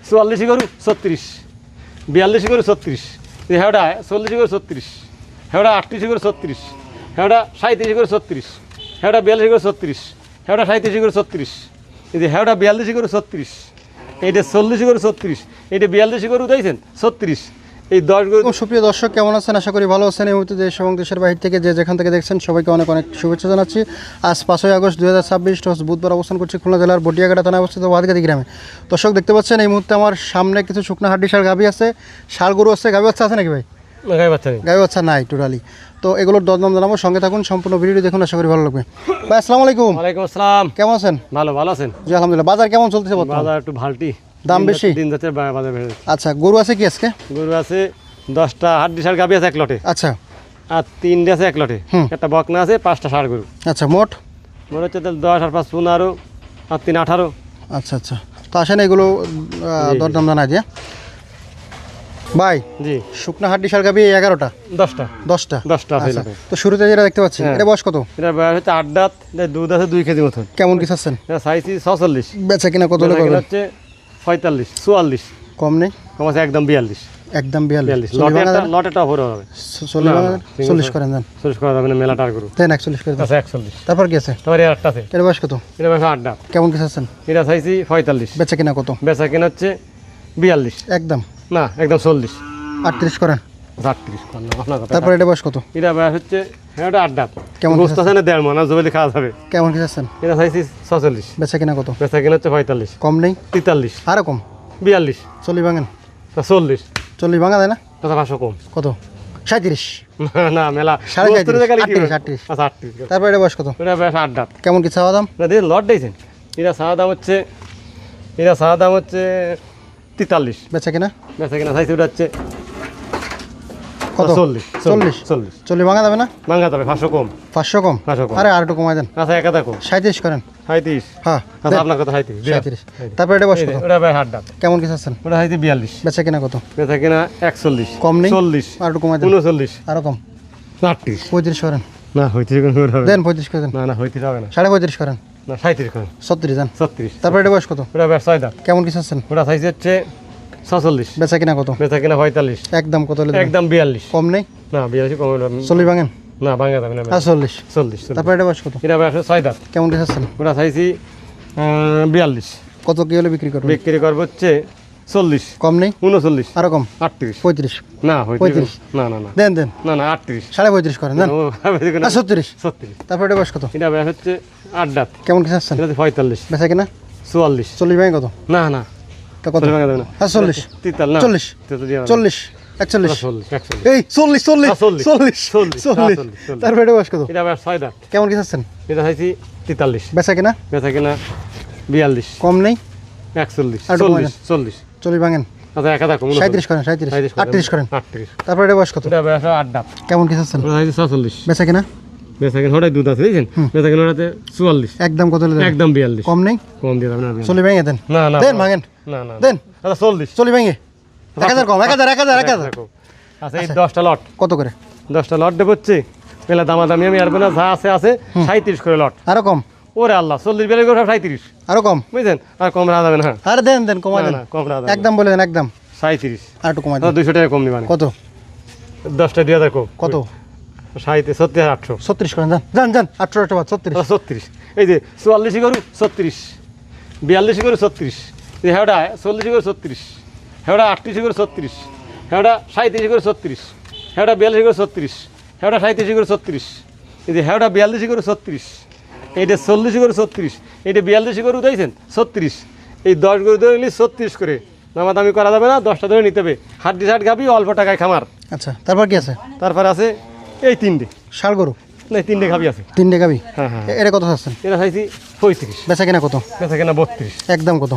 44 গরু 36, 42 গরু 36, হেওড়া 40 গরু 36, হেওড়া 38 গরু 36, হেওড়া 37 গরু 36, হেওড়া 42 গরু 36, হেওড়া 37 গরু 36, এই যে হেওড়া 42 গরু 36, এইটা 40 গরু 36, এইটা 42 গরু দিয়েছেন 36, এই 10 গরু। সুপ্রিয় দর্শক কেমন আছেন? আশা করি ভালো আছেন। এই মুহূর্তে দেশ এবং দেশের বাইরে থেকে যে যেখান থেকে দেখছেন সবাইকে অনেক অনেক শুভেচ্ছা জানাচ্ছি। আজ 5ই আগস্ট 2026 রোজ বুধবার অবস্থান করছি খুলনা জেলার বটিয়াঘাটা থানায় অবস্থিত ওয়াদগাদি গ্রামে। দর্শক দেখতে পাচ্ছেন এই মুহূর্তে আমার সামনে কিছু শুকনা হাড্ডি ষাঁড় গাভী আছে, ষাঁড় গরু আছে। গাভী বাচ্চা আছে নাকি ভাই? গায়ে বাচ্চা নেই, গাভী বাচ্চা নাই টোটালি। তো এগুলোর দরদাম জানাবো, সঙ্গে থাকুন, সম্পূর্ণ ভিডিওটি দেখুন, আশা করি ভালো লাগবে। ভাই আসসালামু আলাইকুম। ওয়ালাইকুম আসসালাম। কেমন আছেন? ভালো আছেন? জি আলহামদুলিল্লাহ। বাজার কেমন চলতেছে বর্তমানে? বাজার একটু ভালটি, দাম বেশি, দিন যাচ্ছে বাজার বেড়ে। আচ্ছা গরু আছে কি আজকে? গরু আছে 10টা হাড্ডি ষাঁড় গাভী আছে এক লটে, আচ্ছা, আর 3টে আছে এক লটে, একটা বকনা আছে, 5টা ষাঁড় গরু। আচ্ছা মোট মনে হচ্ছে তাহলে 10 আর 5 15 আর 3 18। আচ্ছা আচ্ছা, তো আসেন এগুলো দরদাম জানাই দিয়ে ভাই। জি, শুকনা হাড্ডি ষাঁড় গাভী 11টা, 10টা 10টা 10টা আছে আচ্ছা, লটে। তো শুরুতে যেটা দেখতে পাচ্ছি হ্যাঁ। এটা বয়স কত? এটা বয়স হচ্ছে 8 দাঁত, দুধ আছে 2 কেজি মতন। কেমন কি চাচ্ছেন? এটা সাইজি 46, বেচা কিনা কত হলে বেচা কিনা করবেন? হচ্ছে 45 44, কম নেই? কম আছে একদম 42 একদম 42 লটেটা ভরে হবে। 40 করেন দেন, 40 করা যাবে না, মেলাটার গরু দেন 41 করে দেন। আছে 41। তারপর কি আছে? তোমার একটা আছে, এর বয়স কত? এটা বয়স 8 দাঁত, কেমন কি চাচ্ছেন? এটা সাইজি 45, বেচা কিনা কত? বেচা কিনা হচ্ছে 42, একদম না একদম 40 38 করেন। 38। তারপর এটা বয়স কত? এটা বয়স হচ্ছে এটা 8 দাঁত, কেমন গোস্ত আছে না 1.5 মণ, জবলি খাওয়া যাবে। কেমন কি চাচ্ছেন? এটা সাইজি 46, বেচা কিনা কত? বেচা কিনা হচ্ছে 45, কম নেই? 43, আরো কম? 42, 40 ভাঙেন। 40, 40 ভাঙা দেয় না? কথা 500 কম। কত? 37, না মেলা 37, 38। আচ্ছা 38। তারপর এটা বয়স কত? এটা বয়স 8 দাঁত। কেমন কি চাওয়া দাম? না দিয়ে লট দিয়েছেন। এটা সাদা দাম হচ্ছে 43, বেচা কিনা বেচা কিনা সাইজ ওটা হচ্ছে কত? 40 40 40 ভাঙা যাবে না? মাঙ্গা যাবে 500 কম। 500 কম? 500 কম। আরে আর একটু কমাই দেন, আচ্ছা এক হাজার কম, 37 করেন। 37। হ্যাঁ আচ্ছা আপনার কথা 37। 37। তারপর এটা বয়স কত? ওটা ভাই 8 দাঁত। কেমন কি চাচ্ছেন? ওটা 42, বেচা কিনা কত? বেচা কিনা 41, কম নেই? 40, আর একটু কমাই দেন, 39, আরো কম, 38। 35 করেন। না হইতে হবে দেন 35 করে দেন। না হইতে হবে না, 35.5 করেন। না 37 করেন। 36 দেন। 36। তারপর এটা বয়স কত? ওটা বেশ 6 দাঁত। কেমন কি চাচ্ছেন? ওটা সাইজ হচ্ছে 46, বেচা কিনা কত? বেচা কিনা 45, একদম কত হলে দেবেন? একদম 42। কম নেই? না 42 কম হলো 40 ভাঙেন। না ভাঙা যাবে না। আর 40। 40। তারপর এটা বয়স কত? এটা বয়স 6 দাঁত। কেমন কি চাচ্ছেন? ওটা চাইছি 42, কত কি হলে বিক্রি করবেন? বিক্রি করবো হচ্ছে 40, কম নেই? 39, আরো কম, 38। 35। না হইতে 35। না না না দেন দেন, না না 38। 35.5 করেন দেন। ও, আর 36। 36। তারপর এটা বয়স কত? এটা বয়স হচ্ছে 8 দাঁত। কেমন কি চাচ্ছেন? এটা 45, বেচা কিনা 44। 40 ভাঙে কত? না না তা কত? 40 ভাঙা যাবে না। আর 40। 43 না 40। তো দিয়া 40 41। 40 41। এই 40 40 40, 40 40, 40। তারপর এটা বয়স কত? এটা বয়স 6 দাঁত। কেমন কি চাচ্ছেন? এটা চাইছি 43, বেচা কিনা বেচা কিনা 42, কম নেই? 41, আর একটু কমাই 40, 40। 40 ভাঙেন। আচ্ছা 1 হাজার কম। 37 করেন, 37 38 করেন। 38। তারপর এটা বয়স কত? এটা বয়স 8 দাঁত। কেমন কি চাচ্ছেন? ওটা চাইছি 46, বেচা কিনা বেচা কিনা ওটাই দুধ আছে দেখছেন, বেচা কিনা ওটাতে 44, একদম কত হলে দেবেন? একদম 42। কম নেই? কম দিয়ে যাবে না। 40 ভাঙে দেন। না না দেন ভাঙেন, না না দেন। আচ্ছা 40। 40 ভাঙে 1000 কম, 1000 আচ্ছা এই 10টা লট, কত করে? 10টা লট দেবো হচ্ছে পেলা দামাদামি আমি আর না, যা আছে 37 করে লট। আরো কম? ওরে আল্লাহ 40 বেলে করে 37, আরো কম? বুঝছেন? আর কম রাখা যাবে না। আরে দেন দেন, কমাই দেন, না কম রাখা যাবে একদম বলে দেন, একদম 37। আর একটু কমাই দেন। 200 টাকা কম নিবানি। কত? 10টা 2000 কম। কত? 37 800। 36 করেন, যান যান যান। 18 বাদ 36। 36। এই যে 44 গরু 36, 42 গরু 36, হেওড়া 40 গরু 36, হেওড়া 38 গরু 36, হেওড়া 37 গরু 36, হেওড়া 42 গরু 36, হেওড়া 37 গরু 36, এই যে হেওড়া 42 গরু 36, এইটা 40 গরু 36, এইটা 42 গরু দিয়েছেন 36, এই 10 গরু ধরে নিলে 36 করে দামাদামি করা যাবে না, 10টা ধরে নিতে হবে। হাড্ডি ষাট গাবি, অল্প টাকায় খামার। আচ্ছা, তারপর কি আছে? তারপর আছে এই 3টে, ষাড় গরু না 3টে গাবি আছে। 3 টাকা গাবি? হ্যাঁ হ্যাঁ। এটা কত চাচ্ছেন? এটা চাইছি 35, বেচা কিনা কত? বেচা কিনা 32, একদম কত?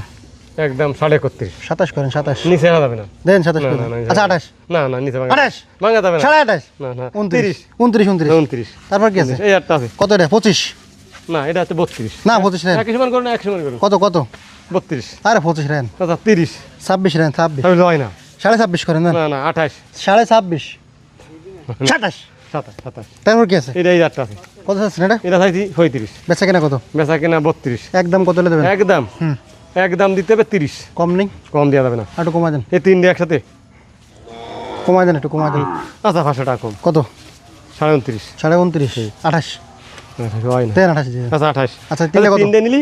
একদম 31.5। 27 করেন, 27। নিচে আনা যাবে না। দেন 27 না, করেন। না, না, আচ্ছা 28 না না নিচে 28 ভাঙা যাবে না। 28 না না 29 30, 29 29। 29। তারপর কি আছে? এই একটা আছে। কত এটা? 25? না এটা হচ্ছে 32। না 25 রেন। এক সমান করুন, এক সমান করুন। কত কত? 32। আরে 25 রেন। আচ্ছা 30। 26 রেন, 26। তাহলে হয় না। 26.5 করেন না? না না 28, 26.5 27। 27, 27। তারপর কি আছে? এটা এই একটা আছে। কত চাচ্ছেন এটা? এটা চাইছি 35, বেচা কিনা কত? বেচা কিনা 32, একদম কত হলে দেবেন? একদম একদম দিতে হবে 30, কম নেই? কম দেওয়া যাবে না। আর একটু কমাই দেন, এই তিনটে একসাথে কমাই দেন, একটু কমাই দেন। আচ্ছা 500 টাকা কম, কত? 29.5। 29.5, 28 হয় না। দেন, 28 দিয়ে দেন। আচ্ছা 28। আচ্ছা, তিনটে কত? তিনটে নিলি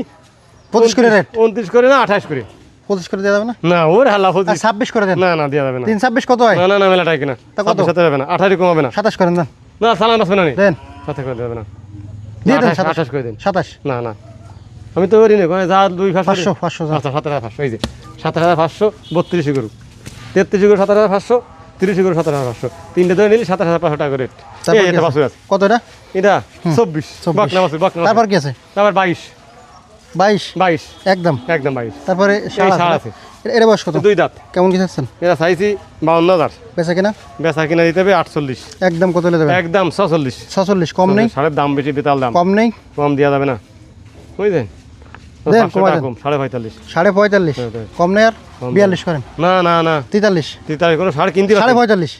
25 করে রেট, 29 করে না 28 করে? 25 করে দেওয়া যাবে না? না ওর হাল্লা আর 25। 26 করে দেন। না না দেওয়া যাবে না। 326 কত হয়? না না না মেলাটাই কিনা। তা কত? 27 হবে না, 28 কম হবে না। 27 করেন দেন, না সালান আসবে না নি। দেন, সাথে করে দেবে না। দিয়ে দেন। 28 করে দিন। 27, না না আমি তো করি না, কোনো যা 2 500 যান। আচ্ছা 17,500, এই যে 17,500, 32 গরু, 33 গরু 17,500, 30 গরু 17,500, তিনটে ধরে নিলি 27,500 টাকা রেট। তারপর এই কি এটা আছে? বাছুর আছে, কত এটা? এটা 24 বাকনা বাছুর, বাকনা তারপর বাছুর। কি আছে? তারপর 22, 22 একদম একদম। 22। তারপরে ষাঁড় ষাঁড় আছে। এর বয়স কত? 2 দাঁত। কেমন কি চাচ্ছেন? এটা চাইছি 52,000, বেচা কিনা বেচা কিনা দিতে হবে 48, একদম কত হলে দেবেন? একদম 46। 46, কম নেই? সারের দাম বেশি, বেতাল দাম, কম নেই? কম দেওয়া যাবে না, বুঝলেন? দেন, 500 কমাই টাকা দেন। কম, 45.5। 45.5, হ্যাঁ, হ্যাঁ। কম নেই আর? কম 42 করেন, না না না 43, তার কোনো সার কিনতে পারছি 45.5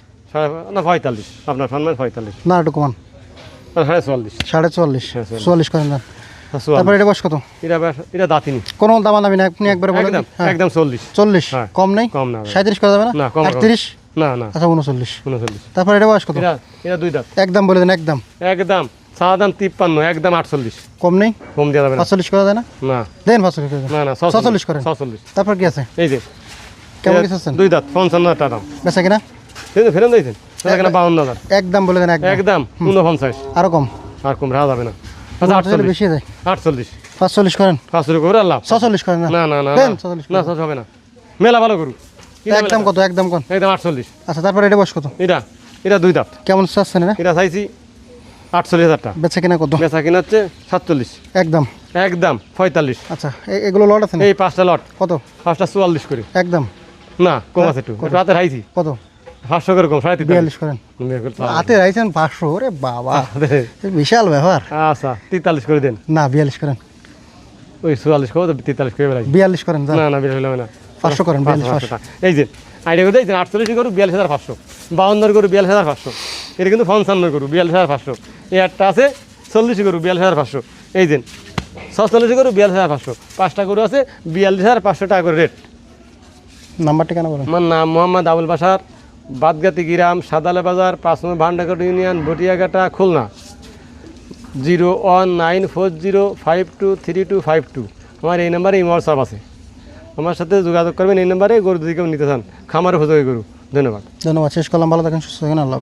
না 45, আপনার সম্মান 45, না, একটু কমান, 44, 44, হ্যাঁ, 44 করেন দেন। 44। তারপরে এটা বয়স কত? এটা দাঁতিনি, কোনো দাম দামি না, আপনি একবার বলেন। একদম হ্যাঁ, একদম 40। 40, হ্যাঁ। কম নেই? কম না, 37 করা যাবে না? না, কম, কম। 38, না না আচ্ছা 39। 39। তারপরে এটা বয়স কত? এটা 2 দাঁত, একদম বলে দেন, একদম। একদম সাদা দাম 53, একদম 48, কম নেই? কম দেওয়া যাবে না। 45 করা যায় না? না দেন 45 করে দেন। না না 46 করেন। 46। তারপর কি আছে? এই যে কেমন এটা কি চাচ্ছেন? 2 দাঁত 55 টাকা দাম, বেচা কিনা এই যে ফেরত দিয়েছেন, সেটা কিনা 52,000, একদম বলে দেন, একদম। একদম 49, আরো কম? আর কম রাখা যাবে না। আচ্ছা আচ্ছা, 48, বেশি যায়। 48, 45 করেন, 500 করে আল্লাহ। 46 করেন না? না না না দেন না 46 না 600 হবে না, মেলা ভালো গরু কিনা মেলা। একদম কত? একদম কোন? একদম 48। আচ্ছা, তারপরে এটা বয়স কত? এটা 2 দাঁত, কেমন চাচ্ছেন এটা? এটা চাইছি 48,000 টাকা, বেচা কিনা কত? বেচা কিনা হচ্ছে 47, একদম। একদম 45। আচ্ছা, এগুলো লট আছে না? এই 5টা লট, কত? 5টা 44 করে। একদম। না কম আছে একটু, একটু হাতে রাইছি কত? 500 করে কম, 43। 42 করেন। হাতে রাইছেন 500, ওরে বাবা, এ বিশাল ব্যাপার। আচ্ছা 43 করে দেন, না 42 করেন, ওই 44 করে 43 করে বেড়াই। 42 করেন যান। না না বের হইলাম না, 500 করেন, 42, 500 টাকা। এই যে আইডিয়া করে দিয়েছেন 48 গরু 42,500, 52 গরু 42,500, এটা কিন্তু 55 গরু 42,500, এই একটা আছে 40 গরু 42,500, এই যে 46 গরু 42,500, 5টা গরু আছে 42,500 টাকা করে রেট। নাম্বারটা কেন বলেন? আমার নাম মোহাম্মদ আবুল বাশার, বাদগাতি গ্রাম, সাদালে বাজার, 5 নম্বর ভান্ডারঘাট ইউনিয়ন, বটিয়াঘাটা, খুলনা। 01940523252। আমার এই নাম্বারে হোয়াটসঅ্যাপ আছে, আমার সাথে যোগাযোগ করবেন এই নাম্বারে। গরু যদি কেউ নিতে চান, খামারে খোঁজো গরু। ধন্যবাদ। ধন্যবাদ, শেষ করলাম। ভালো থাকেন, সুস্থ থাকেন, আল্লাহ।